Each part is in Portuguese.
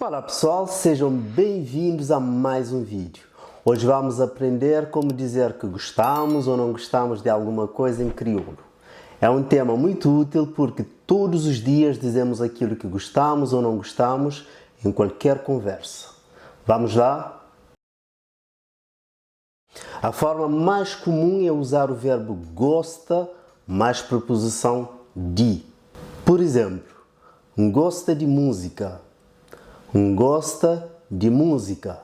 Olá pessoal, sejam bem-vindos a mais um vídeo. Hoje vamos aprender como dizer que gostamos ou não gostamos de alguma coisa em crioulo. É um tema muito útil porque todos os dias dizemos aquilo que gostamos ou não gostamos em qualquer conversa. Vamos lá? A forma mais comum é usar o verbo gosta mais preposição de. Por exemplo, gosta de música. Gosta de música.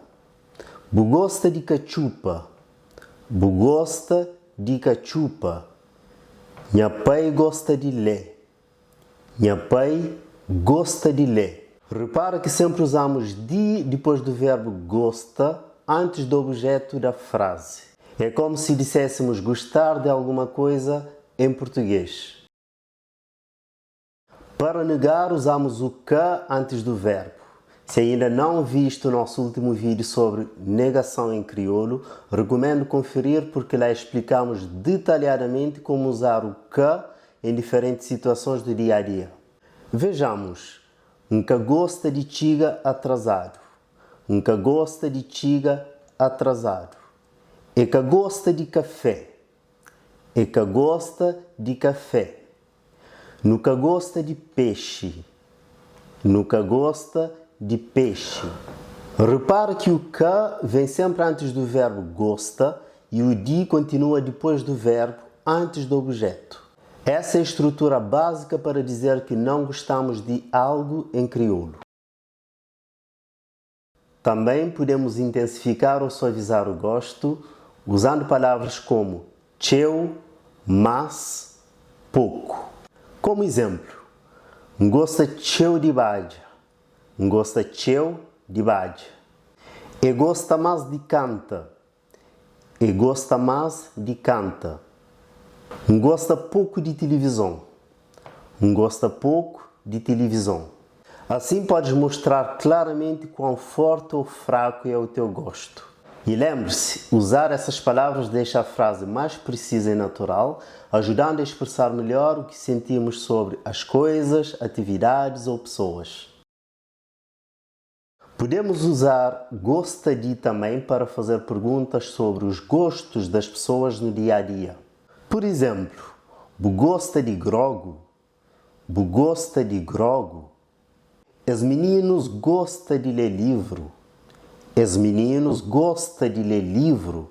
Gosta de cachupa. Gosta de cachupa. Minha pai gosta de ler. Minha pai gosta de ler. Repara que sempre usamos de depois do verbo gosta antes do objeto da frase. É como se disséssemos gostar de alguma coisa em português. Para negar, usamos o que antes do verbo. Se ainda não viste o nosso último vídeo sobre negação em crioulo, recomendo conferir porque lá explicamos detalhadamente como usar o que em diferentes situações do dia a dia. Vejamos. Nunca gosta de tiga atrasado. Nunca gosta de tiga atrasado. E que gosta de café. E que gosta de café. Nunca gosta de peixe. Nunca gosta de peixe. Repare que o que vem sempre antes do verbo gosta e o de continua depois do verbo antes do objeto. Essa é a estrutura básica para dizer que não gostamos de algo em crioulo. Também podemos intensificar ou suavizar o gosto usando palavras como cheu, mas, pouco. Como exemplo, gosta cheu de badja. Gosta cheu de badja. E gosta mais de canta. E gosta mais de canta. Gosta pouco de televisão. Gosta pouco de televisão. Assim podes mostrar claramente quão forte ou fraco é o teu gosto. E lembre-se, usar essas palavras deixa a frase mais precisa e natural, ajudando a expressar melhor o que sentimos sobre as coisas, atividades ou pessoas. Podemos usar gosta de também para fazer perguntas sobre os gostos das pessoas no dia a dia. Por exemplo, gosta de grogo? Gosta de grogo? Os meninos gostam de ler livro? Os meninos gostam de ler livro?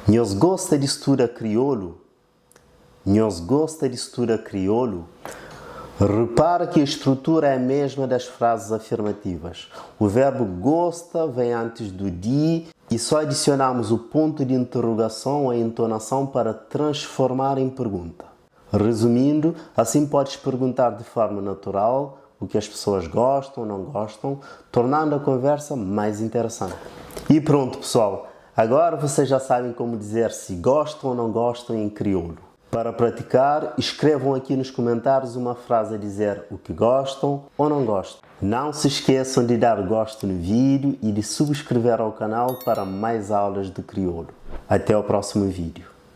Nós gosta de estudar crioulo? Nós gosta de estudar crioulo? Repara que a estrutura é a mesma das frases afirmativas. O verbo gosta vem antes do de e só adicionamos o ponto de interrogação ou a entonação para transformar em pergunta. Resumindo, assim podes perguntar de forma natural o que as pessoas gostam ou não gostam, tornando a conversa mais interessante. E pronto, pessoal, agora vocês já sabem como dizer se gostam ou não gostam em crioulo. Para praticar, escrevam aqui nos comentários uma frase a dizer o que gostam ou não gostam. Não se esqueçam de dar gosto no vídeo e de subscrever ao canal para mais aulas de crioulo. Até o próximo vídeo.